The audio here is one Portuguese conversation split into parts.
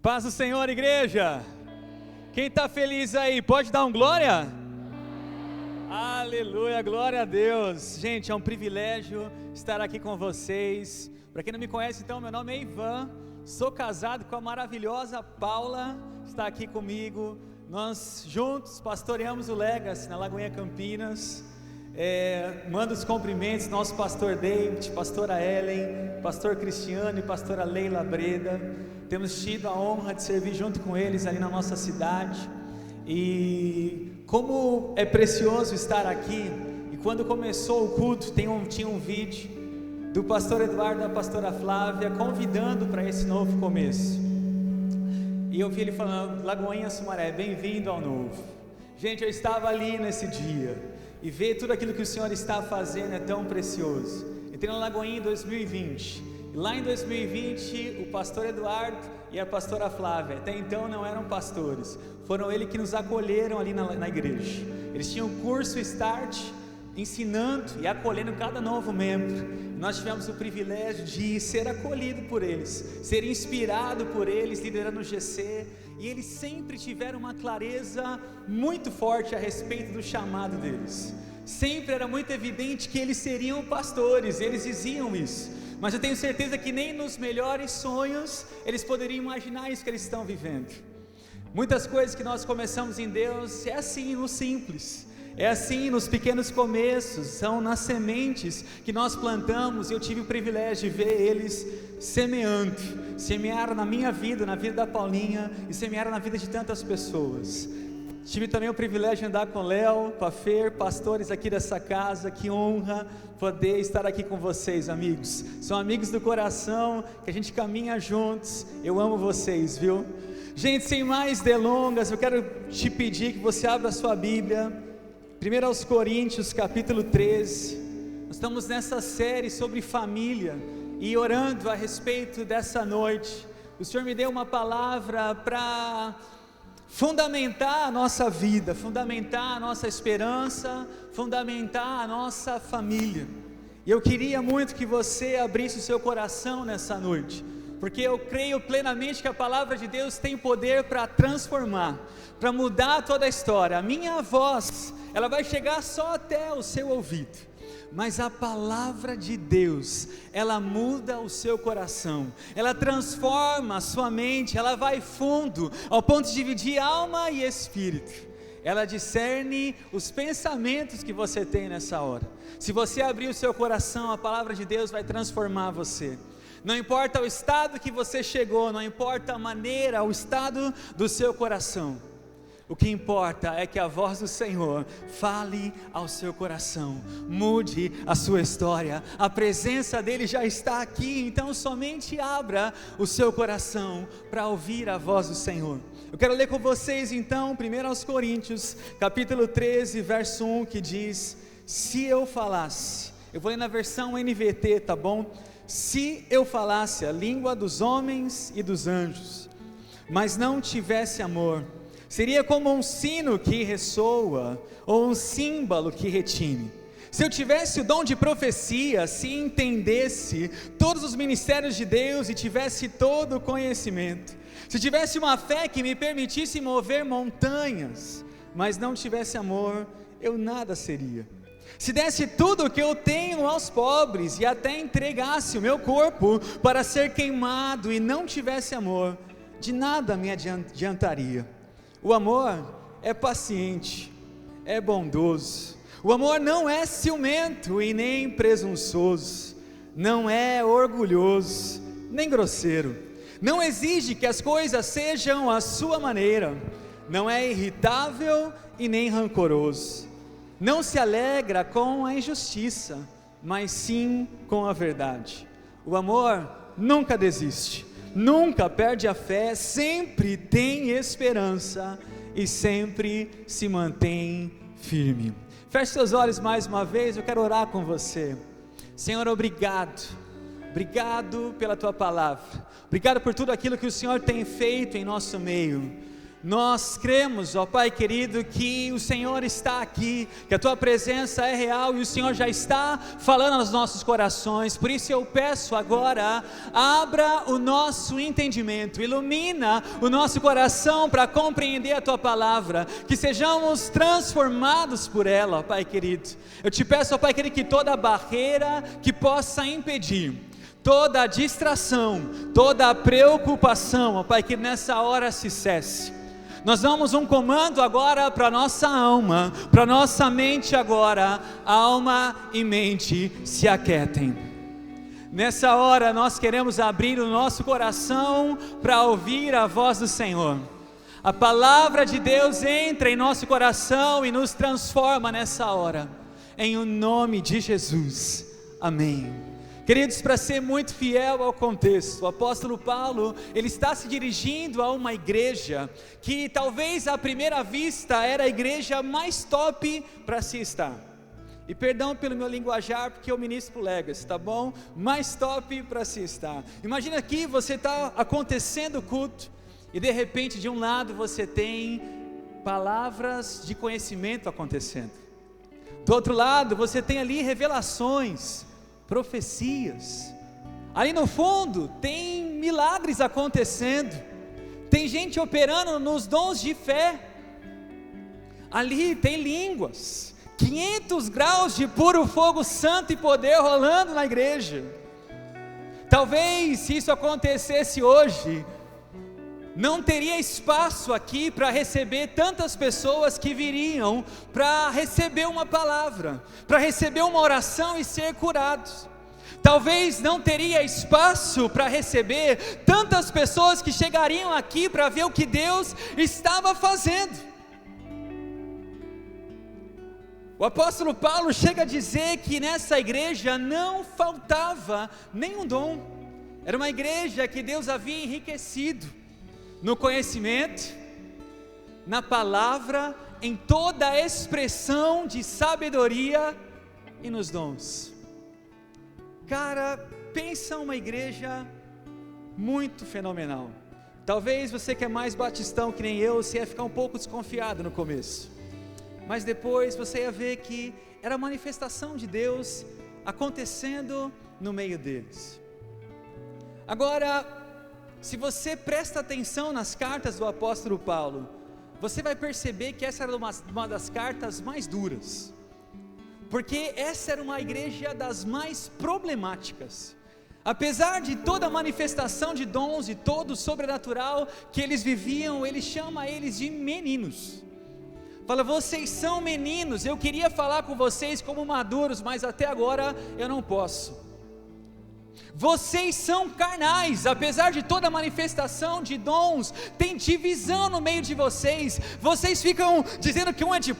Paz do Senhor, igreja. Quem está feliz aí, pode dar um glória? Aleluia, glória a Deus. Gente, é um privilégio estar aqui com vocês. Para quem não me conhece, então, meu nome é Ivan. Sou casado com a maravilhosa Paula, está aqui comigo. Nós juntos pastoreamos o Legacy na Lagoinha Campinas. Mando os cumprimentos, nosso pastor David, pastora Ellen, pastor Cristiano e pastora Leila Breda. Temos tido a honra de servir junto com eles ali na nossa cidade. E como é precioso estar aqui. E quando começou o culto, tinha um vídeo do pastor Eduardo e da pastora Flávia convidando para esse novo começo. E eu vi ele falando: Lagoinha Sumaré, bem-vindo ao novo. Gente, eu estava ali nesse dia. E ver tudo aquilo que o Senhor está fazendo é tão precioso. Entrei na Lagoinha em 2020. E lá em 2020, o pastor Eduardo e a pastora Flávia, até então não eram pastores, foram eles que nos acolheram ali na igreja. Eles tinham o curso Start, ensinando e acolhendo cada novo membro. Nós tivemos o privilégio de ser acolhido por eles, ser inspirado por eles, liderando o GC. E eles sempre tiveram uma clareza muito forte a respeito do chamado deles. Sempre era muito evidente que eles seriam pastores, eles diziam isso. Mas eu tenho certeza que nem nos melhores sonhos eles poderiam imaginar isso que eles estão vivendo. Muitas coisas que nós começamos em Deus é assim no simples. É assim nos pequenos começos, são nas sementes que nós plantamos. E eu tive o privilégio de ver eles semeando. Semearam na minha vida, na vida da Paulinha, e semearam na vida de tantas pessoas. Tive também o privilégio de andar com o Léo, com a Fer, pastores aqui dessa casa. Que honra poder estar aqui com vocês, amigos. São amigos do coração, que a gente caminha juntos. Eu amo vocês, viu? Gente, sem mais delongas, eu quero te pedir que você abra a sua Bíblia. 1 Coríntios capítulo 13, nós estamos nessa série sobre família e orando a respeito dessa noite. O Senhor me deu uma palavra para fundamentar a nossa vida, fundamentar a nossa esperança, fundamentar a nossa família. E eu queria muito que você abrisse o seu coração nessa noite, porque eu creio plenamente que a palavra de Deus tem poder para transformar, para mudar toda a história. A minha voz, ela vai chegar só até o seu ouvido, mas a palavra de Deus, ela muda o seu coração, ela transforma a sua mente, ela vai fundo, ao ponto de dividir alma e espírito. Ela discerne os pensamentos que você tem nessa hora. Se você abrir o seu coração, a palavra de Deus vai transformar você. Não importa o estado que você chegou, não importa a maneira, o estado do seu coração. O que importa é que a voz do Senhor fale ao seu coração, mude a sua história. A presença dEle já está aqui, então somente abra o seu coração para ouvir a voz do Senhor. Eu quero ler com vocês então 1 Coríntios, capítulo 13, verso 1, que diz: se eu falasse, eu vou ler na versão NVT, tá bom? Se eu falasse a língua dos homens e dos anjos, mas não tivesse amor, seria como um sino que ressoa, ou um símbolo que retine. Se eu tivesse o dom de profecia, se entendesse todos os ministérios de Deus e tivesse todo o conhecimento, se tivesse uma fé que me permitisse mover montanhas, mas não tivesse amor, eu nada seria. Se desse tudo o que eu tenho aos pobres e até entregasse o meu corpo para ser queimado e não tivesse amor, de nada me adiantaria. O amor é paciente, é bondoso. O amor não é ciumento e nem presunçoso, não é orgulhoso, nem grosseiro. Não exige que as coisas sejam à sua maneira, não é irritável e nem rancoroso. Não se alegra com a injustiça, mas sim com a verdade. O amor nunca desiste, nunca perde a fé, sempre tem esperança e sempre se mantém firme. Feche seus olhos mais uma vez, eu quero orar com você. Senhor, obrigado pela Tua palavra, obrigado por tudo aquilo que o Senhor tem feito em nosso meio. Nós cremos, ó Pai querido, que o Senhor está aqui, que a Tua presença é real e o Senhor já está falando aos nossos corações. Por isso eu peço agora, abra o nosso entendimento, ilumina o nosso coração para compreender a Tua palavra, que sejamos transformados por ela, ó Pai querido. Eu te peço, ó Pai querido, que toda barreira que possa impedir, toda distração, toda preocupação, ó Pai, que nessa hora se cesse. Nós damos um comando agora para a nossa alma, para a nossa mente agora. Alma e mente se aquietem. Nessa hora nós queremos abrir o nosso coração para ouvir a voz do Senhor. A palavra de Deus entra em nosso coração e nos transforma nessa hora, em o nome de Jesus, amém. Queridos, para ser muito fiel ao contexto, o apóstolo Paulo, ele está se dirigindo a uma igreja, que talvez à primeira vista era a igreja mais top para se estar, e perdão pelo meu linguajar, porque eu ministro para o Legacy, tá bom? Mais top para se estar. Imagina aqui, você está acontecendo o culto, e de repente de um lado você tem palavras de conhecimento acontecendo, do outro lado você tem ali revelações, profecias, ali no fundo tem milagres acontecendo, tem gente operando nos dons de fé, ali tem línguas, 500 graus de puro fogo santo e poder rolando na igreja. Talvez se isso acontecesse hoje, não teria espaço aqui para receber tantas pessoas que viriam para receber uma palavra, para receber uma oração e ser curados. Talvez não teria espaço para receber tantas pessoas que chegariam aqui para ver o que Deus estava fazendo. O apóstolo Paulo chega a dizer que nessa igreja não faltava nenhum dom. Era uma igreja que Deus havia enriquecido no conhecimento, na palavra, em toda a expressão de sabedoria e nos dons. Cara, pensa uma igreja muito fenomenal. Talvez você que é mais batistão que nem eu, você ia ficar um pouco desconfiado no começo, mas depois você ia ver que era a manifestação de Deus acontecendo no meio deles. Agora, se você presta atenção nas cartas do apóstolo Paulo, você vai perceber que essa era uma das cartas mais duras, porque essa era uma igreja das mais problemáticas. Apesar de toda a manifestação de dons e todo o sobrenatural que eles viviam, ele chama eles de meninos. Fala, vocês são meninos, eu queria falar com vocês como maduros, mas até agora eu não posso. Vocês são carnais, apesar de toda a manifestação de dons, tem divisão no meio de vocês. Vocês ficam dizendo que um é de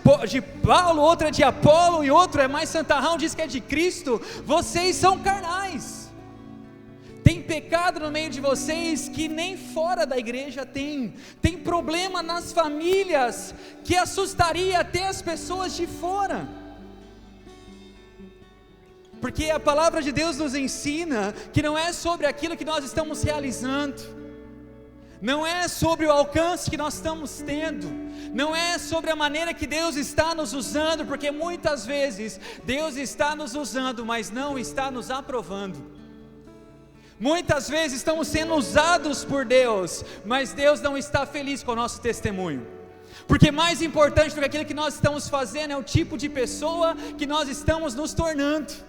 Paulo, outro é de Apolo e outro é mais santarrão, diz que é de Cristo. Vocês são carnais. Tem pecado no meio de vocês que nem fora da igreja tem. Tem problema nas famílias que assustaria até as pessoas de fora. Porque a palavra de Deus nos ensina que não é sobre aquilo que nós estamos realizando, não é sobre o alcance que nós estamos tendo, não é sobre a maneira que Deus está nos usando, porque muitas vezes Deus está nos usando, mas não está nos aprovando. Muitas vezes estamos sendo usados por Deus, mas Deus não está feliz com o nosso testemunho. Porque mais importante do que aquilo que nós estamos fazendo é o tipo de pessoa que nós estamos nos tornando.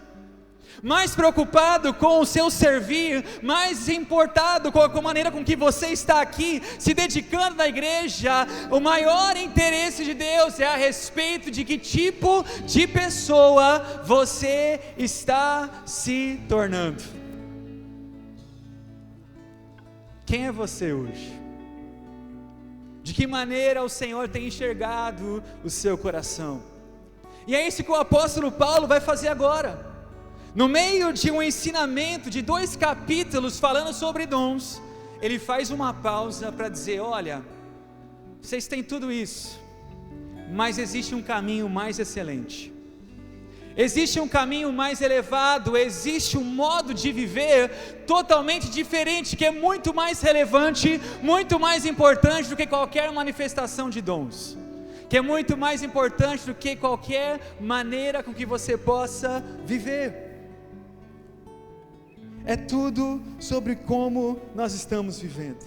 Mais preocupado com o seu servir, mais importado com a maneira com que você está aqui, se dedicando na igreja, o maior interesse de Deus é a respeito de que tipo de pessoa você está se tornando. Quem é você hoje? De que maneira o Senhor tem enxergado o seu coração? E é isso que o apóstolo Paulo vai fazer agora. No meio de um ensinamento de 2 capítulos falando sobre dons, ele faz uma pausa para dizer, olha, vocês têm tudo isso, mas existe um caminho mais excelente. existe um caminho mais elevado, existe um modo de viver totalmente diferente, que é muito mais relevante, muito mais importante do que qualquer manifestação de dons, que é muito mais importante do que qualquer maneira com que você possa viver. É tudo sobre como nós estamos vivendo.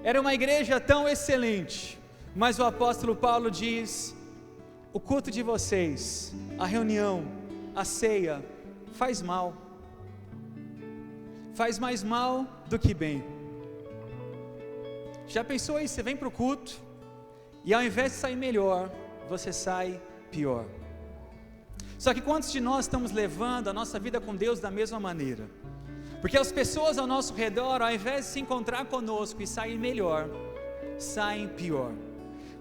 Era uma igreja tão excelente, mas o apóstolo Paulo diz: o culto de vocês, a reunião, a ceia, faz mal, faz mais mal do que bem. Já pensou aí, você vem para o culto, e ao invés de sair melhor, você sai pior. Só que quantos de nós estamos levando a nossa vida com Deus da mesma maneira? Porque as pessoas ao nosso redor, ao invés de se encontrar conosco e sair melhor, saem pior.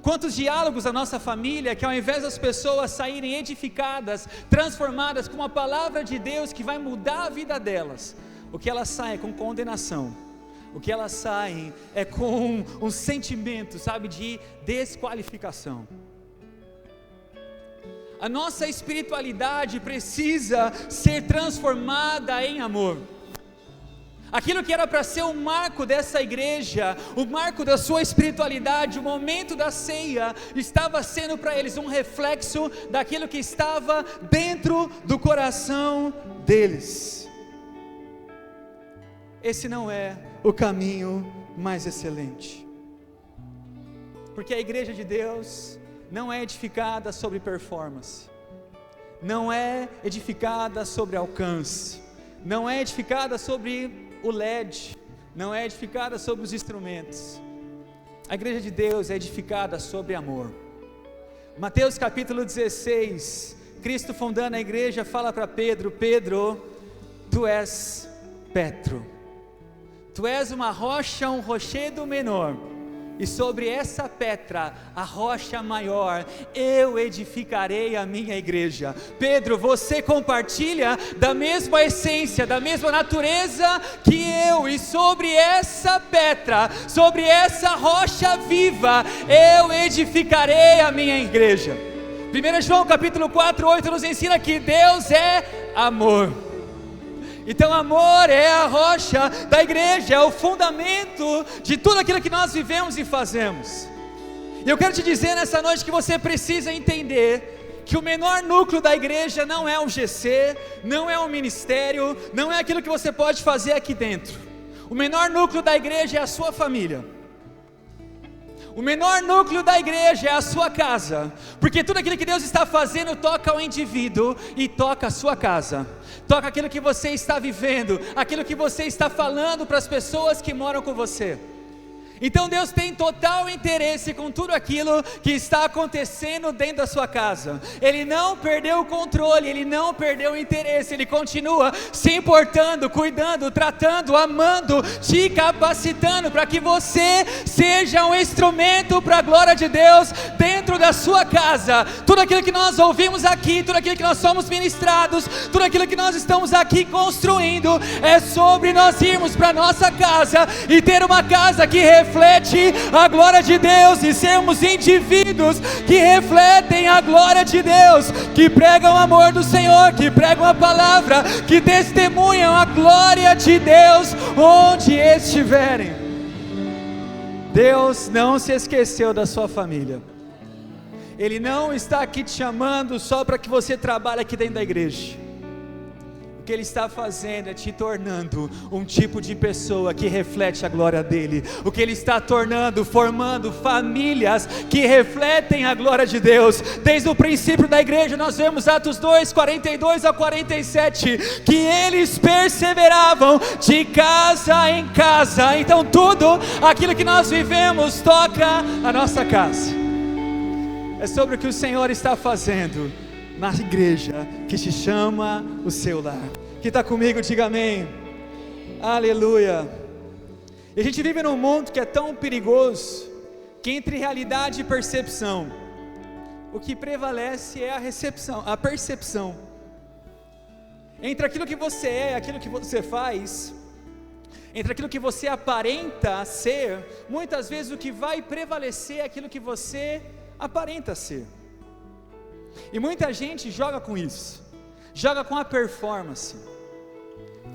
Quantos diálogos da nossa família, que ao invés das pessoas saírem edificadas, transformadas com uma palavra de Deus que vai mudar a vida delas, o que elas saem é com condenação, o que elas saem é com um sentimento, sabe, de desqualificação. A nossa espiritualidade precisa ser transformada em amor. Aquilo que era para ser o marco dessa igreja, o marco da sua espiritualidade, o momento da ceia, estava sendo para eles um reflexo daquilo que estava dentro do coração deles. Esse não é o caminho mais excelente, porque a igreja de Deus não é edificada sobre performance, não é edificada sobre alcance, não é edificada sobre o LED, não é edificada sobre os instrumentos. A igreja de Deus é edificada sobre amor. Mateus capítulo 16, Cristo fundando a igreja fala para Pedro: Pedro, tu és Petro, tu és uma rocha, um rochedo menor, e sobre essa pedra, a rocha maior, eu edificarei a minha igreja. Pedro, você compartilha da mesma essência, da mesma natureza que eu, e sobre essa pedra, sobre essa rocha viva, eu edificarei a minha igreja. 1 João capítulo 4:8 nos ensina que Deus é amor. Então amor é a rocha da igreja, é o fundamento de tudo aquilo que nós vivemos e fazemos. E eu quero te dizer nessa noite que você precisa entender que o menor núcleo da igreja não é um GC, não é um ministério, não é aquilo que você pode fazer aqui dentro. O menor núcleo da igreja é a sua família. O menor núcleo da igreja é a sua casa, porque tudo aquilo que Deus está fazendo toca ao indivíduo e toca a sua casa, toca aquilo que você está vivendo, aquilo que você está falando para as pessoas que moram com você. Então Deus tem total interesse com tudo aquilo que está acontecendo dentro da sua casa. Ele não perdeu o controle, Ele não perdeu o interesse, Ele continua se importando, cuidando, tratando, amando, te capacitando para que você seja um instrumento para a glória de Deus dentro da sua casa. Tudo aquilo que nós ouvimos aqui, tudo aquilo que nós somos ministrados, tudo aquilo que nós estamos aqui construindo, é sobre nós irmos para a nossa casa e ter uma casa que reflete a glória de Deus, e sermos indivíduos que refletem a glória de Deus, que pregam o amor do Senhor, que pregam a palavra, que testemunham a glória de Deus onde estiverem. Deus não se esqueceu da sua família. Ele não está aqui te chamando só para que você trabalhe aqui dentro da igreja. O que Ele está fazendo é te tornando um tipo de pessoa que reflete a glória dEle. O que Ele está formando famílias que refletem a glória de Deus. Desde o princípio da igreja nós vemos Atos 2, 42 a 47, que eles perseveravam de casa em casa. Então tudo aquilo que nós vivemos toca a nossa casa. É sobre o que o Senhor está fazendo na igreja que se chama o seu lar. Quem está comigo, diga amém. Aleluia. E a gente vive num mundo que é tão perigoso, que entre realidade e percepção, o que prevalece é a percepção. Entre aquilo que você é e aquilo que você faz, entre aquilo que você aparenta ser, muitas vezes o que vai prevalecer é aquilo que você aparenta ser. E muita gente joga com isso, joga com a performance,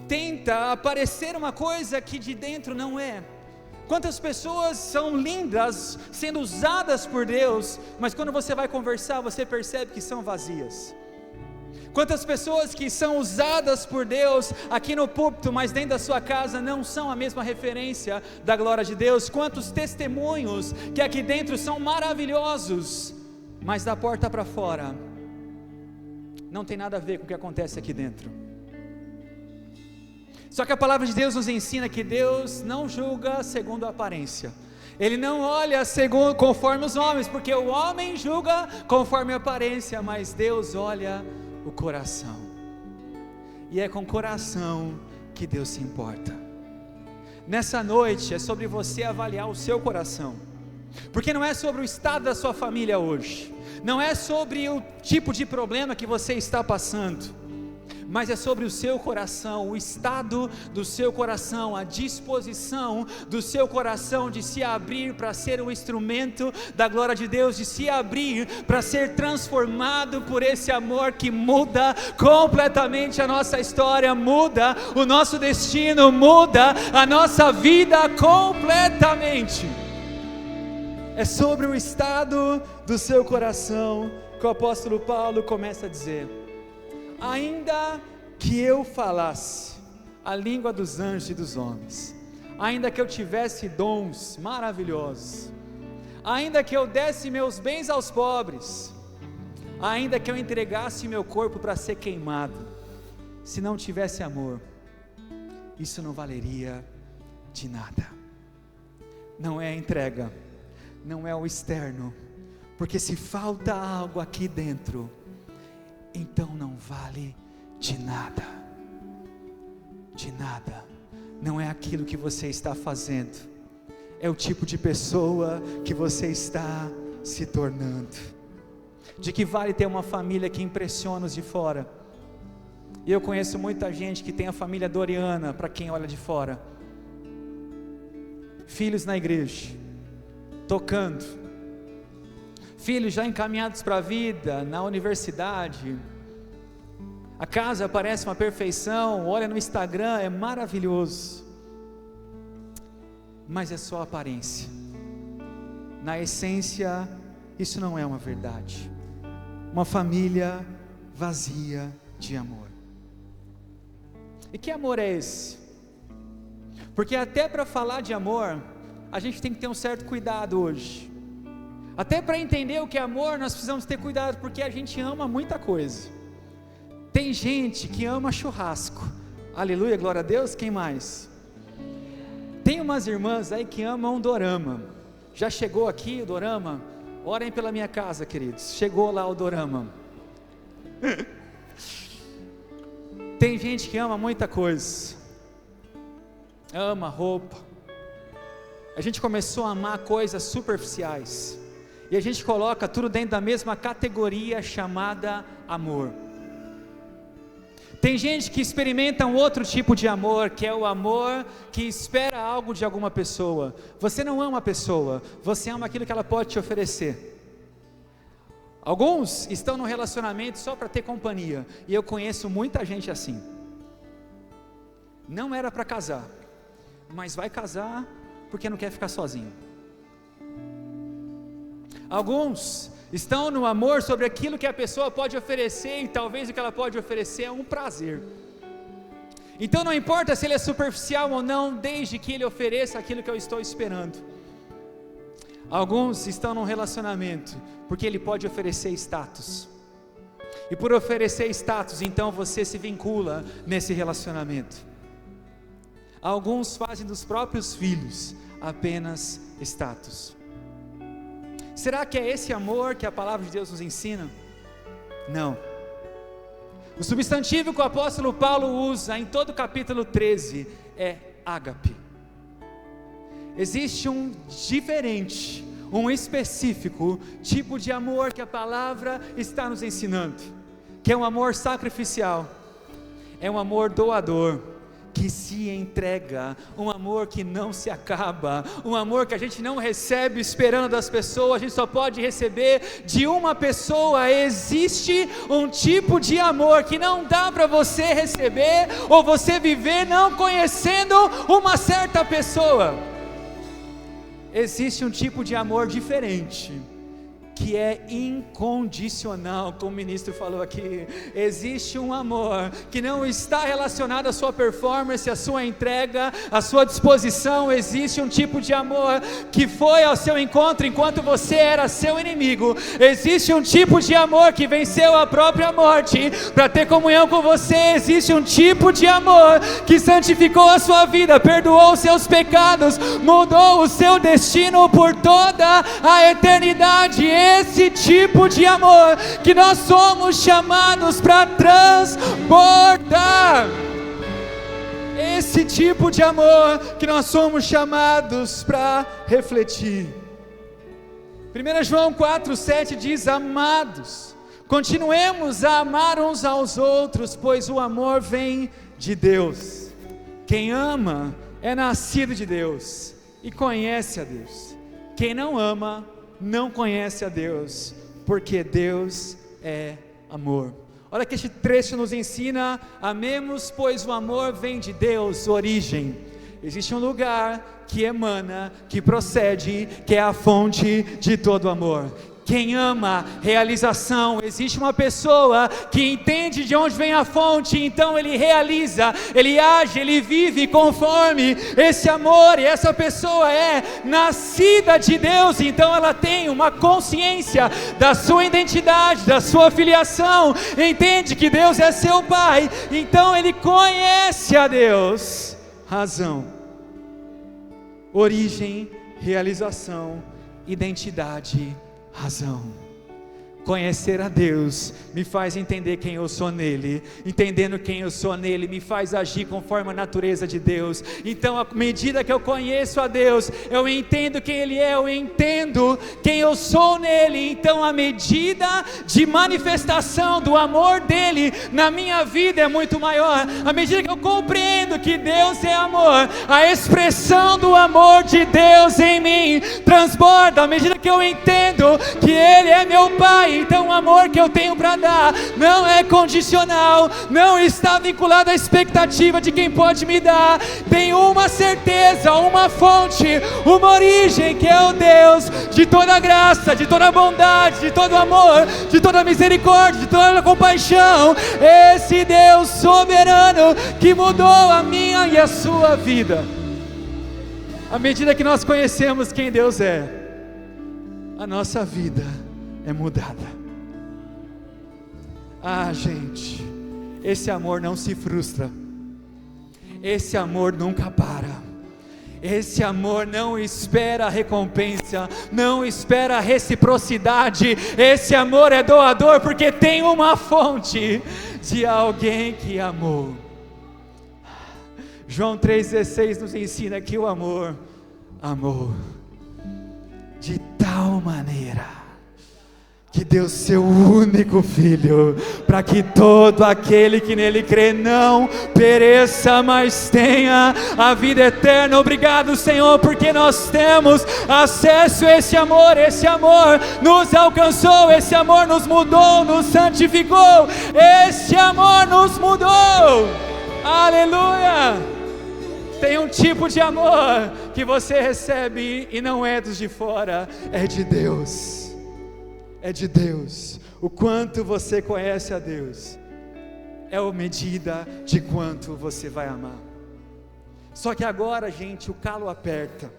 tenta aparecer uma coisa que de dentro não é. Quantas pessoas são lindas, sendo usadas por Deus, mas quando você vai conversar, você percebe que são vazias. Quantas pessoas que são usadas por Deus aqui no púlpito, mas dentro da sua casa não são a mesma referência da glória de Deus. Quantos testemunhos que aqui dentro são maravilhosos, mas da porta para fora não tem nada a ver com o que acontece aqui dentro. Só que a palavra de Deus nos ensina que Deus não julga segundo a aparência. Ele não olha conforme os homens, porque o homem julga conforme a aparência, mas Deus olha o coração. E é com o coração que Deus se importa. Nessa noite é sobre você avaliar o seu coração, porque não é sobre o estado da sua família hoje, não é sobre o tipo de problema que você está passando, mas é sobre o seu coração, o estado do seu coração, a disposição do seu coração de se abrir para ser um instrumento da glória de Deus, de se abrir para ser transformado por esse amor que muda completamente a nossa história, muda o nosso destino, muda a nossa vida completamente. É sobre o estado do seu coração que o apóstolo Paulo começa a dizer: ainda que eu falasse a língua dos anjos e dos homens, ainda que eu tivesse dons maravilhosos, ainda que eu desse meus bens aos pobres, ainda que eu entregasse meu corpo para ser queimado, se não tivesse amor, isso não valeria de nada. Não é a entrega, não é o externo, porque se falta algo aqui dentro, então não vale de nada. De nada. Não é aquilo que você está fazendo, é o tipo de pessoa que você está se tornando. De que vale ter uma família que impressiona os de fora? E eu conheço muita gente que tem a família Doriana para quem olha de fora. Filhos na igreja, tocando, filhos já encaminhados para a vida, na universidade, a casa parece uma perfeição, olha no Instagram, é maravilhoso, mas é só aparência. Na essência, isso não é uma verdade. Uma família vazia de amor. E que amor é esse? Porque até para falar de amor, a gente tem que ter um certo cuidado hoje. Até para entender o que é amor, nós precisamos ter cuidado, porque a gente ama muita coisa. Tem gente que ama churrasco, aleluia, glória a Deus. Quem mais? Tem umas irmãs aí que amam dorama. Já chegou aqui o dorama? Orem pela minha casa, queridos. Chegou lá o dorama. Tem gente que ama muita coisa, ama roupa. A gente começou a amar coisas superficiais, e a gente coloca tudo dentro da mesma categoria chamada amor. Tem gente que experimenta um outro tipo de amor, que é o amor que espera algo de alguma pessoa. Você não ama a pessoa, você ama aquilo que ela pode te oferecer. Alguns estão no relacionamento só para ter companhia, e eu conheço muita gente assim. Não era para casar, mas vai casar porque não quer ficar sozinho. Alguns estão no amor sobre aquilo que a pessoa pode oferecer, e talvez o que ela pode oferecer é um prazer. Então não importa se ele é superficial ou não, desde que ele ofereça aquilo que eu estou esperando. Alguns estão num relacionamento porque ele pode oferecer status, e por oferecer status, então você se vincula nesse relacionamento. Alguns fazem dos próprios filhos apenas status. Será que é esse amor que a palavra de Deus nos ensina? Não. O substantivo que o apóstolo Paulo usa em todo o capítulo 13 é ágape. Existe um diferente, um específico tipo de amor que a palavra está nos ensinando, que é um amor sacrificial, é um amor doador, que se entrega, um amor que não se acaba, um amor que a gente não recebe esperando das pessoas, a gente só pode receber de uma pessoa. Existe um tipo de amor que não dá para você receber ou você viver não conhecendo uma certa pessoa. Existe um tipo de amor diferente, que é incondicional, como o ministro falou aqui. Existe um amor que não está relacionado à sua performance, à sua entrega, à sua disposição. Existe um tipo de amor que foi ao seu encontro enquanto você era seu inimigo. Existe um tipo de amor que venceu a própria morte para ter comunhão com você. Existe um tipo de amor que santificou a sua vida, perdoou os seus pecados, mudou o seu destino por toda a eternidade. Esse tipo de amor que nós somos chamados para transbordar. Esse tipo de amor que nós somos chamados para refletir. 1 João 4,7 diz: amados, continuemos a amar uns aos outros, pois o amor vem de Deus. Quem ama é nascido de Deus e conhece a Deus. Quem não ama não conhece a Deus, porque Deus é amor. Olha que este trecho nos ensina: amemos, pois o amor vem de Deus. Origem. Existe um lugar que emana, que procede, que é a fonte de todo amor. Quem ama, realização. Existe uma pessoa que entende de onde vem a fonte, então ele realiza, ele age, ele vive conforme esse amor, e essa pessoa é nascida de Deus, então ela tem uma consciência da sua identidade, da sua filiação, entende que Deus é seu Pai, então ele conhece a Deus. Razão, origem, realização, identidade, razão. Conhecer a Deus me faz entender quem eu sou nele. Entendendo quem eu sou nele me faz agir conforme a natureza de Deus. Então, à medida que eu conheço a Deus, eu entendo quem ele é, eu entendo quem eu sou nele. Então, a medida de manifestação do amor dele na minha vida é muito maior. À medida que eu compreendo que Deus é amor, a expressão do amor de Deus em mim transborda. À medida que eu entendo que ele é meu Pai, então o amor que eu tenho para dar não é condicional, não está vinculado à expectativa de quem pode me dar. Tem uma certeza, uma fonte, uma origem, que é o Deus de toda graça, de toda bondade, de todo amor, de toda misericórdia, de toda compaixão. Esse Deus soberano que mudou a minha e a sua vida. À medida que nós conhecemos quem Deus é, a nossa vida é mudada. Ah, gente, esse amor não se frustra, esse amor nunca para, esse amor não espera recompensa, não espera reciprocidade. Esse amor é doador porque tem uma fonte de alguém que amou. João 3,16 nos ensina que o amor amou de tal maneira que deu seu único Filho, para que todo aquele que nele crê não pereça, mas tenha a vida eterna. Obrigado, Senhor, porque nós temos acesso a esse amor nos alcançou, esse amor nos mudou, nos santificou, esse amor nos mudou. Aleluia! Tem um tipo de amor que você recebe e não é dos de fora, é de Deus. É de Deus. O quanto você conhece a Deus é a medida de quanto você vai amar. Só que agora, gente, o calo aperta,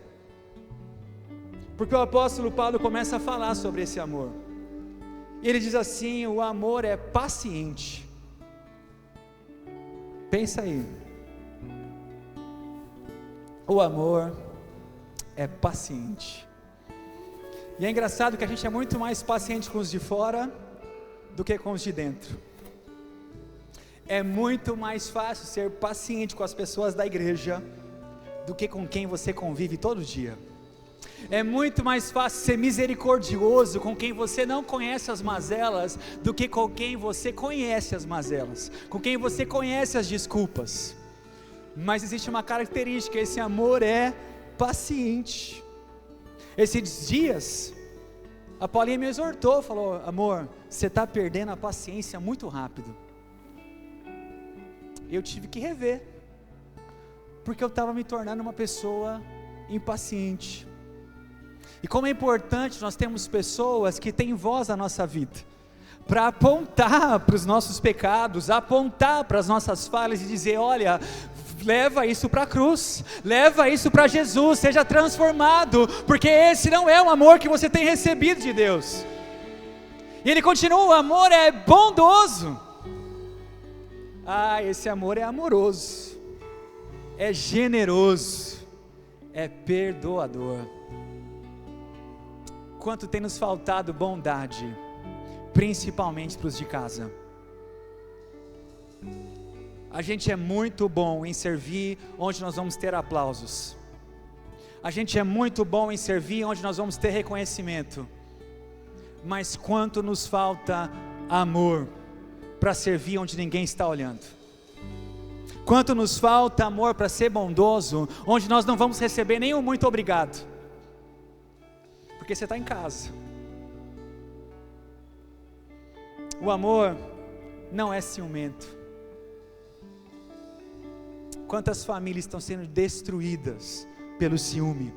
porque o apóstolo Paulo começa a falar sobre esse amor. E ele diz assim: o amor é paciente. Pensa aí. O amor é paciente. E é engraçado que a gente é muito mais paciente com os de fora do que com os de dentro. É muito mais fácil ser paciente com as pessoas da igreja do que com quem você convive todo dia. É muito mais fácil ser misericordioso com quem você não conhece as mazelas do que com quem você conhece as mazelas, com quem você conhece as desculpas. mas existe uma característica: esse amor é paciente. Esses dias, a Paulinha me exortou, falou: amor, você está perdendo a paciência muito rápido. Eu tive que rever, porque eu estava me tornando uma pessoa impaciente. E como é importante nós termos pessoas que têm voz na nossa vida, para apontar para os nossos pecados, apontar para as nossas falhas e dizer: olha, leva isso para a cruz, leva isso para Jesus, seja transformado, porque esse não é o amor que você tem recebido de Deus. E ele continua: o amor é bondoso. Esse amor é amoroso, é generoso, é perdoador. Quanto tem nos faltado bondade, principalmente para os de casa. A gente é muito bom em servir onde nós vamos ter aplausos. A gente é muito bom em servir onde nós vamos ter reconhecimento. Mas quanto nos falta amor para servir onde ninguém está olhando. Quanto nos falta amor para ser bondoso onde nós não vamos receber nenhum muito obrigado, porque você está em casa. O amor não é ciumento. Quantas famílias estão sendo destruídas pelo ciúme?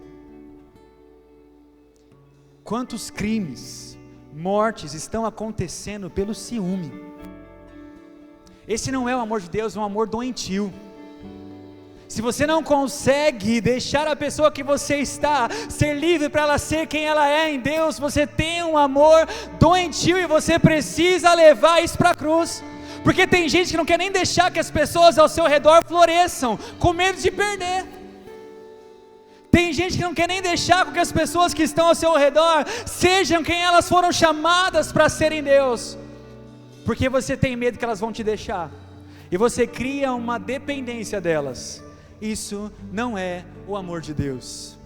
Quantos crimes, mortes estão acontecendo pelo ciúme? Esse não é o amor de Deus, é um amor doentio. Se você não consegue deixar a pessoa que você está ser livre para ela ser quem ela é em Deus, você tem um amor doentio e você precisa levar isso para a cruz. Porque tem gente que não quer nem deixar que as pessoas ao seu redor floresçam, com medo de perder. Tem gente que não quer nem deixar que as pessoas que estão ao seu redor sejam quem elas foram chamadas para serem em Deus, porque você tem medo que elas vão te deixar, e você cria uma dependência delas. Isso não é o amor de Deus.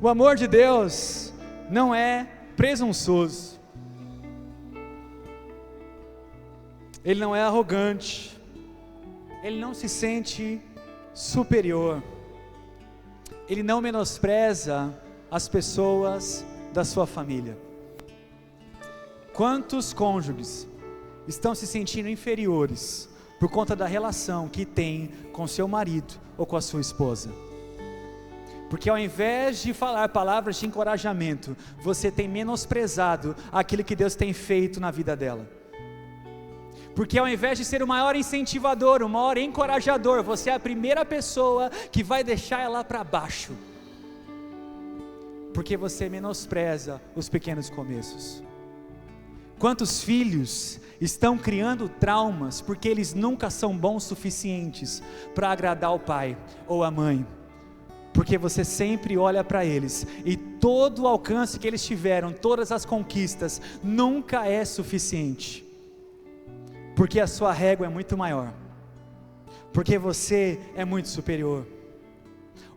O amor de Deus não é presunçoso, ele não é arrogante, ele não se sente superior, ele não menospreza as pessoas da sua família. Quantos cônjuges estão se sentindo inferiores por conta da relação que tem com seu marido ou com a sua esposa? Porque ao invés de falar palavras de encorajamento, você tem menosprezado aquilo que Deus tem feito na vida dela. Porque ao invés de ser o maior incentivador, o maior encorajador, você é a primeira pessoa que vai deixar ela para baixo, porque você menospreza os pequenos começos. Quantos filhos estão criando traumas porque eles nunca são bons o suficientes para agradar o pai ou a mãe? Porque você sempre olha para eles e todo o alcance que eles tiveram, todas as conquistas, nunca é suficiente, porque a sua régua é muito maior, porque você é muito superior.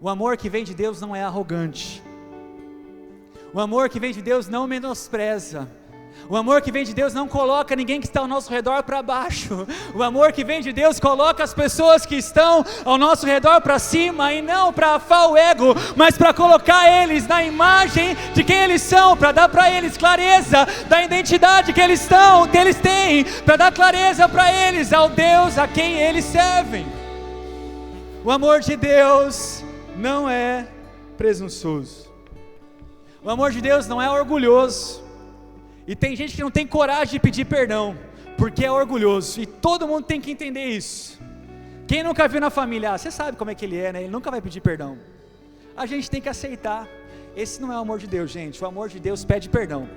O amor que vem de Deus não é arrogante, o amor que vem de Deus não menospreza, o amor que vem de Deus não coloca ninguém que está ao nosso redor para baixo. O amor que vem de Deus coloca as pessoas que estão ao nosso redor para cima, e não para afar o ego, mas para colocar eles na imagem de quem eles são, para dar para eles clareza da identidade que eles têm, para dar clareza para eles ao Deus a quem eles servem. O amor de Deus não é presunçoso, o amor de Deus não é orgulhoso. E tem gente que não tem coragem de pedir perdão, porque é orgulhoso, e todo mundo tem que entender isso. Quem nunca viu na família, você sabe como é que ele é, né? Ele nunca vai pedir perdão. A gente tem que aceitar. Esse não é o amor de Deus, gente. O amor de Deus pede perdão.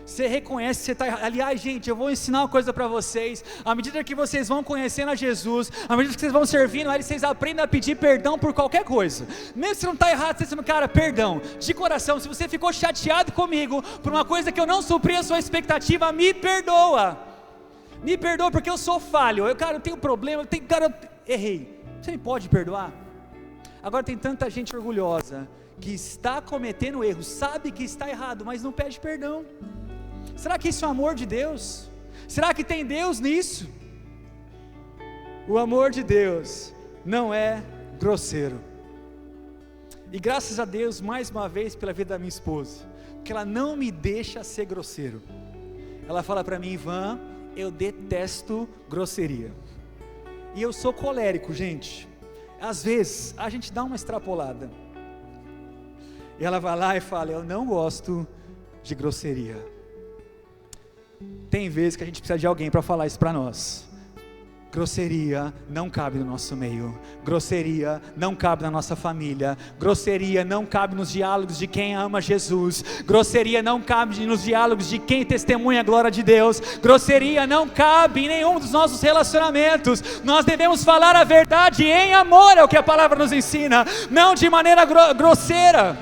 Você reconhece que você está errado. Aliás, gente, eu vou ensinar uma coisa para vocês. À medida que vocês vão conhecendo a Jesus, à medida que vocês vão servindo a Ele, vocês aprendem a pedir perdão por qualquer coisa. Mesmo se não está errado, você está dizendo: cara, perdão, de coração, se você ficou chateado comigo por uma coisa que eu não supri a sua expectativa, me perdoa. Me perdoa, porque eu sou falho. Eu tenho problema, eu errei. Você me pode perdoar? Agora tem tanta gente orgulhosa que está cometendo erro, sabe que está errado, mas não pede perdão. Será que isso é o amor de Deus? Será que tem Deus nisso? O amor de Deus não é grosseiro. E graças a Deus, mais uma vez, pela vida da minha esposa, que ela não me deixa ser grosseiro. Ela fala para mim: Ivan, eu detesto grosseria. E eu sou colérico, gente. Às vezes, a gente dá uma extrapolada. E ela vai lá e fala: eu não gosto de grosseria. Tem vezes que a gente precisa de alguém para falar isso para nós. Grosseria não cabe no nosso meio. Grosseria não cabe na nossa família. Grosseria não cabe nos diálogos de quem ama Jesus. Grosseria não cabe nos diálogos de quem testemunha a glória de Deus. Grosseria não cabe em nenhum dos nossos relacionamentos. Nós devemos falar a verdade em amor, é o que a palavra nos ensina, não de maneira grosseira.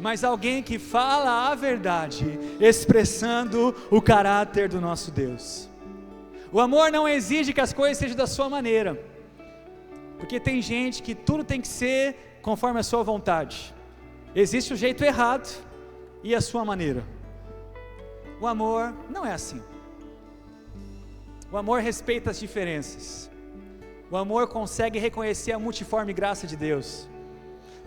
Mas alguém que fala a verdade, expressando o caráter do nosso Deus. O amor não exige que as coisas sejam da sua maneira, porque tem gente que tudo tem que ser conforme a sua vontade. Existe o jeito errado e a sua maneira. O amor não é assim. O amor respeita as diferenças. O amor consegue reconhecer a multiforme graça de Deus.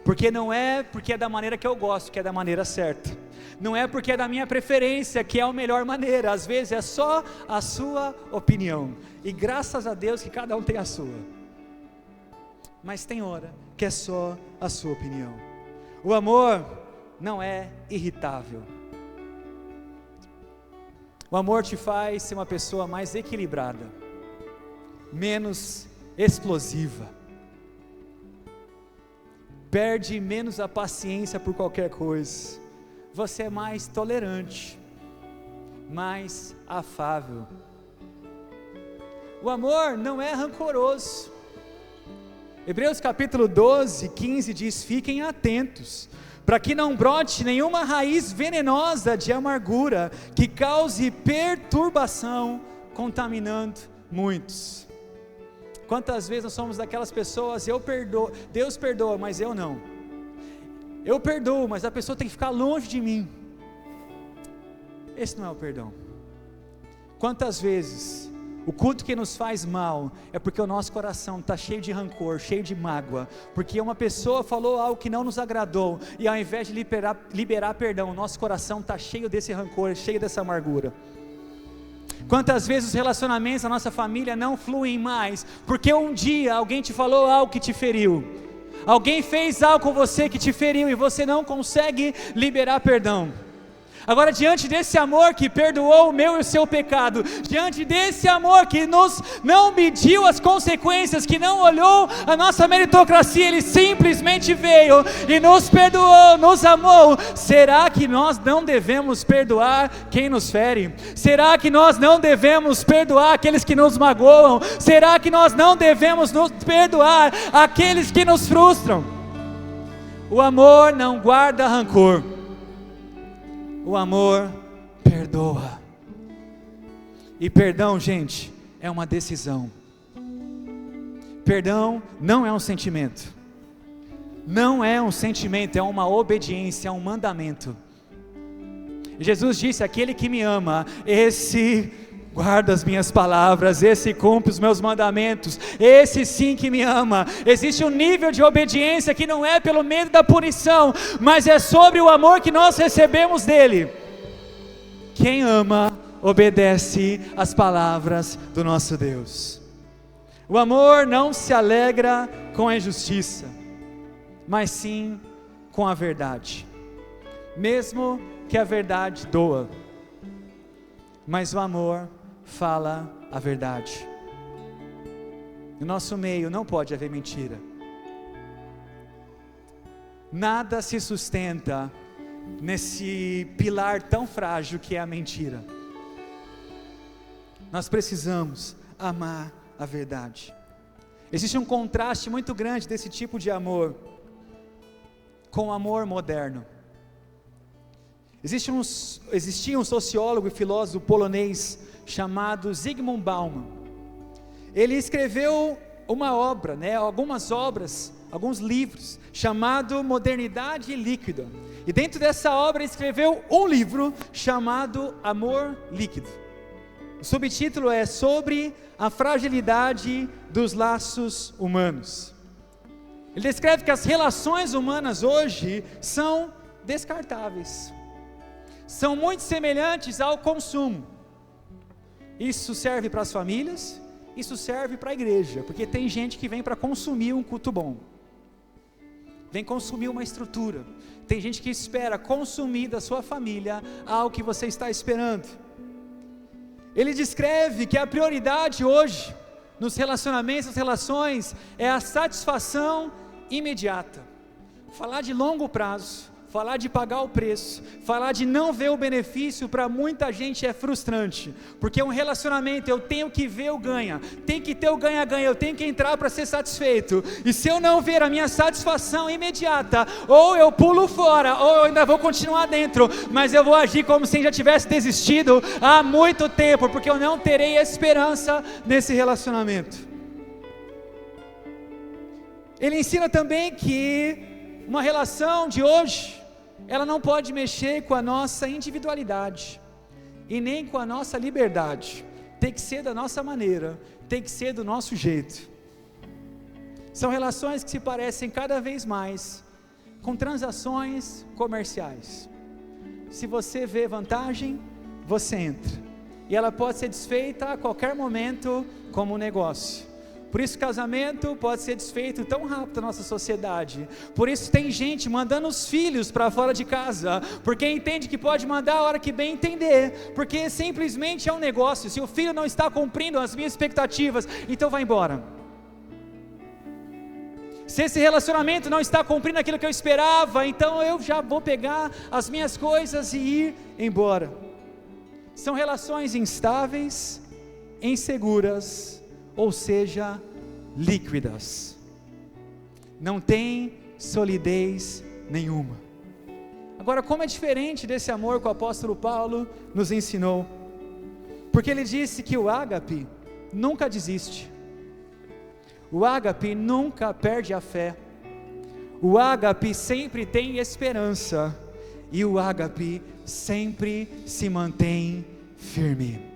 Porque não é porque é da maneira que eu gosto, que é da maneira certa. Não é porque é da minha preferência, que é a melhor maneira. Às vezes é só a sua opinião. E graças a Deus que cada um tem a sua. Mas tem hora que é só a sua opinião. O amor não é irritável. O amor te faz ser uma pessoa mais equilibrada, menos explosiva. Perde menos a paciência por qualquer coisa. Você é mais tolerante, mais afável. O amor não é rancoroso. Hebreus capítulo 12, 15 diz: fiquem atentos, para que não brote nenhuma raiz venenosa de amargura, que cause perturbação, contaminando muitos. Quantas vezes nós somos daquelas pessoas: eu perdoo, Deus perdoa, mas eu não. Eu perdoo, mas a pessoa tem que ficar longe de mim. Esse não é o perdão. Quantas vezes o culto que nos faz mal é porque o nosso coração está cheio de rancor, cheio de mágoa, porque uma pessoa falou algo que não nos agradou, e ao invés de liberar perdão, o nosso coração está cheio desse rancor, cheio dessa amargura. Quantas vezes os relacionamentos da nossa família não fluem mais, porque um dia alguém te falou algo que te feriu, alguém fez algo com você que te feriu, e você não consegue liberar perdão. Agora, diante desse amor que perdoou o meu e o seu pecado, diante desse amor que não mediu as consequências, que não olhou a nossa meritocracia, Ele simplesmente veio e nos perdoou, nos amou. Será que nós não devemos perdoar quem nos fere? Será que nós não devemos perdoar aqueles que nos magoam? Será que nós não devemos nos perdoar aqueles que nos frustram? O amor não guarda rancor. O amor perdoa. E perdão, gente, é uma decisão. Perdão não é um sentimento. Não é um sentimento, é uma obediência, é um mandamento. Jesus disse: aquele que me ama, esse guarda as minhas palavras, esse cumpre os meus mandamentos, esse sim que me ama. Existe um nível de obediência que não é pelo medo da punição, mas é sobre o amor que nós recebemos dele. Quem ama, obedece às palavras do nosso Deus. O amor não se alegra com a injustiça, mas sim com a verdade, mesmo que a verdade doa. Mas o amor fala a verdade. No nosso meio não pode haver mentira. Nada se sustenta nesse pilar tão frágil que é a mentira. Nós precisamos amar a verdade. Existe um contraste muito grande desse tipo de amor com o amor moderno. Existia um sociólogo e filósofo polonês chamado Zygmunt Bauman. Ele escreveu uma obra, algumas obras, alguns livros, chamado Modernidade Líquida. E dentro dessa obra ele escreveu um livro chamado Amor Líquido. O subtítulo é sobre a fragilidade dos laços humanos. Ele descreve que as relações humanas hoje são descartáveis, são muito semelhantes ao consumo. Isso serve para as famílias, isso serve para a igreja, porque tem gente que vem para consumir um culto bom, vem consumir uma estrutura. Tem gente que espera consumir da sua família algo que você está esperando. Ele descreve que a prioridade hoje, nos relacionamentos, nas relações, é a satisfação imediata. Falar de longo prazo, falar de pagar o preço, falar de não ver o benefício, para muita gente é frustrante, porque um relacionamento eu tenho que ver o ganha, tem que ter o ganha-ganha, eu tenho que entrar para ser satisfeito, e se eu não ver a minha satisfação imediata, ou eu pulo fora, ou eu ainda vou continuar dentro, mas eu vou agir como se já tivesse desistido há muito tempo, porque eu não terei esperança nesse relacionamento. Ele ensina também que uma relação de hoje, ela não pode mexer com a nossa individualidade, e nem com a nossa liberdade. Tem que ser da nossa maneira, tem que ser do nosso jeito. São relações que se parecem cada vez mais com transações comerciais. Se você vê vantagem, você entra, e ela pode ser desfeita a qualquer momento como um negócio. Por isso o casamento pode ser desfeito tão rápido na nossa sociedade. Por isso tem gente mandando os filhos para fora de casa, porque entende que pode mandar a hora que bem entender, porque simplesmente é um negócio. Se o filho não está cumprindo as minhas expectativas, então vai embora. Se esse relacionamento não está cumprindo aquilo que eu esperava, então eu já vou pegar as minhas coisas e ir embora. São relações instáveis, inseguras, ou seja, líquidas, não tem solidez nenhuma. Agora, como é diferente desse amor que o apóstolo Paulo nos ensinou, porque ele disse que o ágape nunca desiste, o ágape nunca perde a fé, o ágape sempre tem esperança, e o ágape sempre se mantém firme.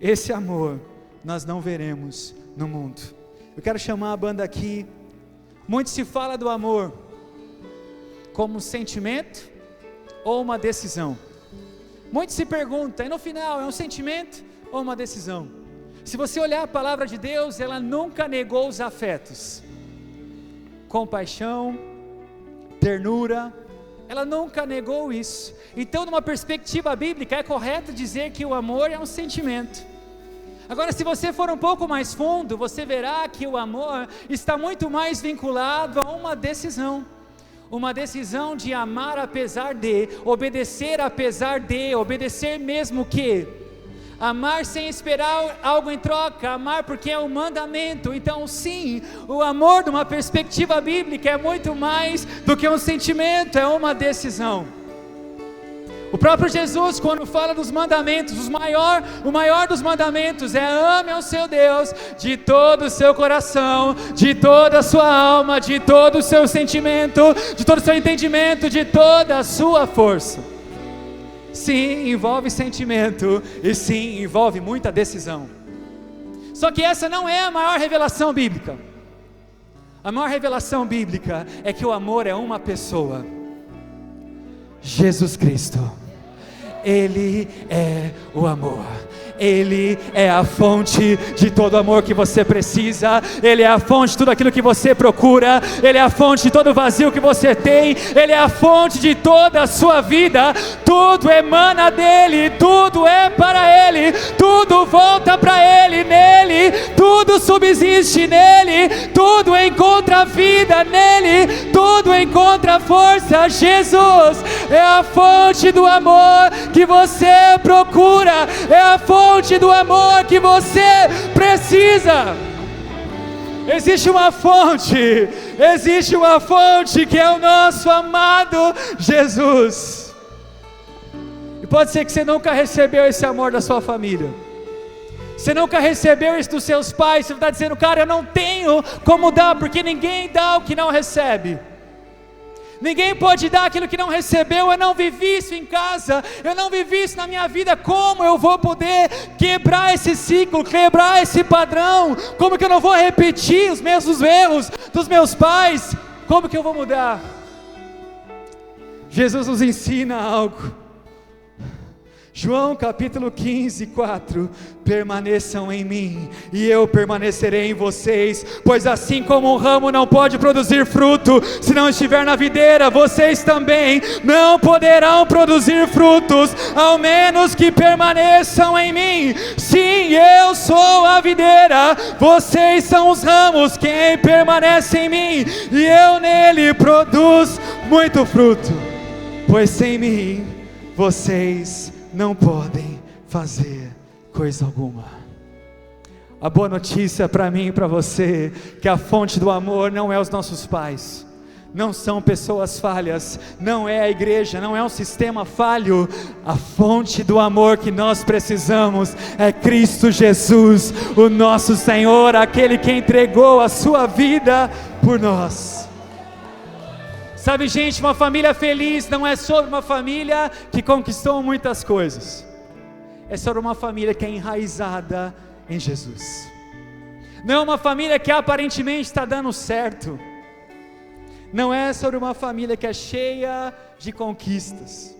Esse amor nós não veremos no mundo. Eu quero chamar a banda aqui. Muito se fala do amor como um sentimento ou uma decisão. Muito se pergunta, e no final é um sentimento ou uma decisão? Se você olhar a palavra de Deus, ela nunca negou os afetos. Compaixão, ternura, ela nunca negou isso. Então, numa perspectiva bíblica, é correto dizer que o amor é um sentimento. Agora, se você for um pouco mais fundo, você verá que o amor está muito mais vinculado a uma decisão de amar apesar de, obedecer mesmo que, amar sem esperar algo em troca, amar porque é um mandamento. Então sim, o amor de uma perspectiva bíblica é muito mais do que um sentimento, é uma decisão. O próprio Jesus, quando fala dos mandamentos, o maior dos mandamentos é: ame ao seu Deus de todo o seu coração, de toda a sua alma, de todo o seu sentimento, de todo o seu entendimento, de toda a sua força. Sim, envolve sentimento, e sim, envolve muita decisão. Só que essa não é a maior revelação bíblica. A maior revelação bíblica é que o amor é uma pessoa, Jesus Cristo. Ele é o amor, Ele é a fonte de todo amor que você precisa, Ele é a fonte de tudo aquilo que você procura, Ele é a fonte de todo vazio que você tem, Ele é a fonte de toda a sua vida. Tudo emana dEle, tudo é para Ele, tudo volta para Ele, nele tudo subsiste, nele tudo encontra vida, nele tudo encontra força. Jesus é a fonte do amor que você procura, é a fonte do amor que você precisa. Existe uma fonte que é o nosso amado Jesus. E pode ser que você nunca recebeu esse amor da sua família, você nunca recebeu isso dos seus pais. Você está dizendo: cara, eu não tenho como dar, porque ninguém dá o que não recebe. Ninguém pode dar aquilo que não recebeu. Eu não vivi isso em casa, eu não vivi isso na minha vida. Como eu vou poder quebrar esse ciclo, quebrar esse padrão? Como que eu não vou repetir os mesmos erros dos meus pais? Como que eu vou mudar? Jesus nos ensina algo. João capítulo 15, 4, permaneçam em mim, e eu permanecerei em vocês, pois assim como um ramo não pode produzir fruto, se não estiver na videira, vocês também não poderão produzir frutos, ao menos que permaneçam em mim. Sim, eu sou a videira, vocês são os ramos, quem permanece em mim, e eu nele produz muito fruto, pois sem mim, vocês não podem fazer coisa alguma. A boa notícia para mim e para você, que a fonte do amor não é os nossos pais, não são pessoas falhas, não é a igreja, não é um sistema falho. A fonte do amor que nós precisamos é Cristo Jesus, o nosso Senhor, aquele que entregou a sua vida por nós. Sabe, gente, uma família feliz não é sobre uma família que conquistou muitas coisas, é sobre uma família que é enraizada em Jesus. Não é uma família que aparentemente está dando certo, não é sobre uma família que é cheia de conquistas,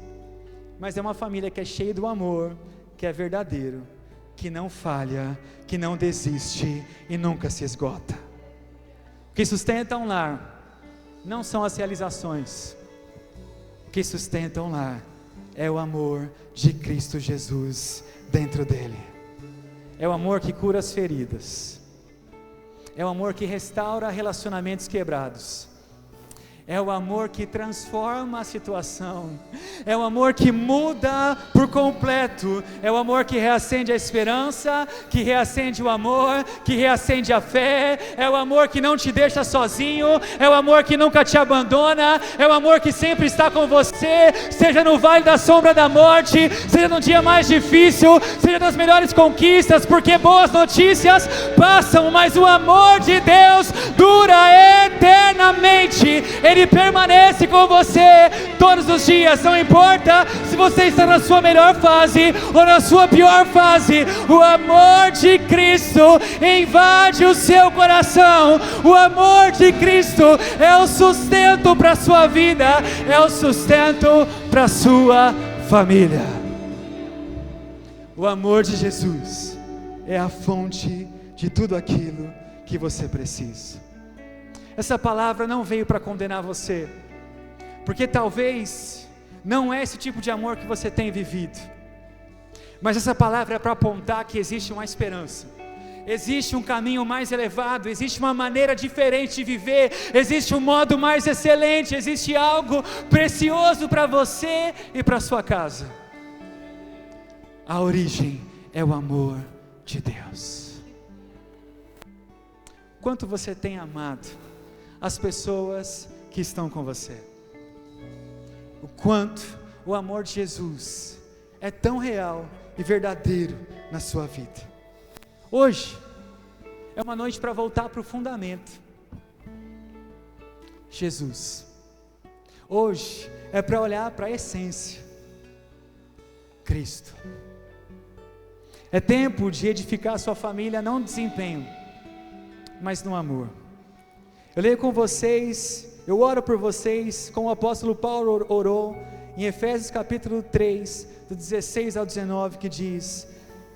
mas é uma família que é cheia do amor, que é verdadeiro, que não falha, que não desiste e nunca se esgota. O que sustenta um lar não são as realizações, o que sustenta um lar é o amor de Cristo Jesus dentro dele. É o amor que cura as feridas, é o amor que restaura relacionamentos quebrados, é o amor que transforma a situação, é o amor que muda por completo, é o amor que reacende a esperança, que reacende o amor, que reacende a fé, é o amor que não te deixa sozinho, é o amor que nunca te abandona, é o amor que sempre está com você, seja no vale da sombra da morte, seja no dia mais difícil, seja nas melhores conquistas, porque boas notícias passam, mas o amor de Deus dura eternamente. Ele permanece com você todos os dias, não importa se você está na sua melhor fase ou na sua pior fase, o amor de Cristo invade o seu coração, o amor de Cristo é o sustento para a sua vida, é o sustento para a sua família. O amor de Jesus é a fonte de tudo aquilo que você precisa. Essa palavra não veio para condenar você, porque talvez não é esse tipo de amor que você tem vivido, mas essa palavra é para apontar que existe uma esperança, existe um caminho mais elevado, existe uma maneira diferente de viver, existe um modo mais excelente, existe algo precioso para você e para sua casa. A origem é o amor de Deus. Quanto você tem amado as pessoas que estão com você? O quanto o amor de Jesus é tão real e verdadeiro na sua vida. Hoje é uma noite para voltar para o fundamento, Jesus. Hoje é para olhar para a essência, Cristo. É tempo de edificar a sua família não no desempenho, mas no amor. Eu leio com vocês, eu oro por vocês, como o apóstolo Paulo orou, em Efésios capítulo 3, do 16 ao 19, que diz,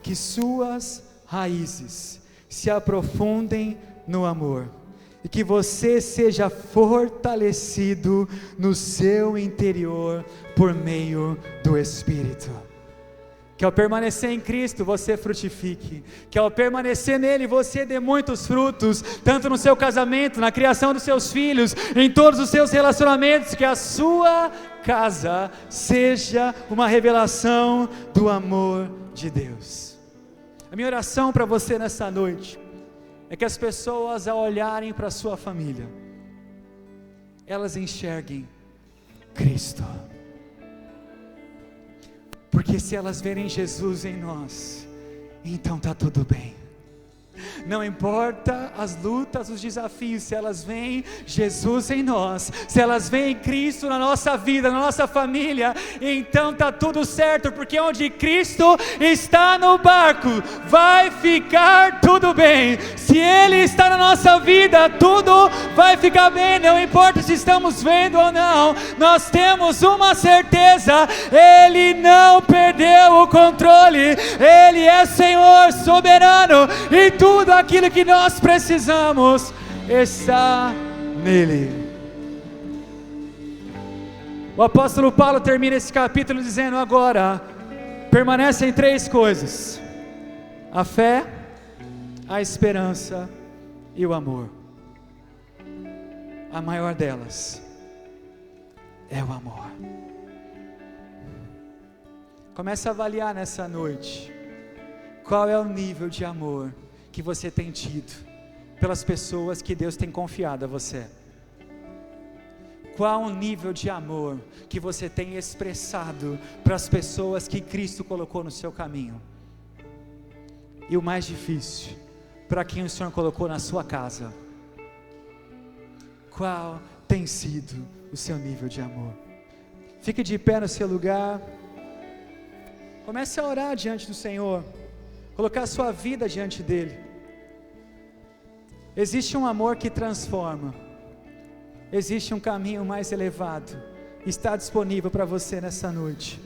que suas raízes se aprofundem no amor, e que você seja fortalecido no seu interior, por meio do Espírito. Que ao permanecer em Cristo você frutifique, que ao permanecer nele você dê muitos frutos, tanto no seu casamento, na criação dos seus filhos, em todos os seus relacionamentos, que a sua casa seja uma revelação do amor de Deus. A minha oração para você nessa noite, é que as pessoas ao olharem para a sua família, elas enxerguem Cristo. Porque se elas verem Jesus em nós, então está tudo bem. Não importa as lutas, os desafios, se elas vêm Jesus em nós, se elas vêm Cristo na nossa vida, na nossa família, então está tudo certo, porque onde Cristo está no barco, vai ficar tudo bem. Se Ele está na nossa vida, tudo vai ficar bem, não importa se estamos vendo ou não, nós temos uma certeza: Ele não perdeu o controle, Ele é Senhor soberano, e tudo aquilo que nós precisamos está nele. O apóstolo Paulo termina esse capítulo dizendo: agora permanecem 3 coisas: a fé, a esperança e o amor. A maior delas é o amor. Comece a avaliar nessa noite qual é o nível de amor que você tem tido pelas pessoas que Deus tem confiado a você. Qual o nível de amor que você tem expressado para as pessoas que Cristo colocou no seu caminho? E o mais difícil, para quem o Senhor colocou na sua casa? Qual tem sido o seu nível de amor? Fique de pé no seu lugar. Comece a orar diante do Senhor, colocar a sua vida diante dEle. Existe um amor que transforma, existe um caminho mais elevado, está disponível para você nessa noite.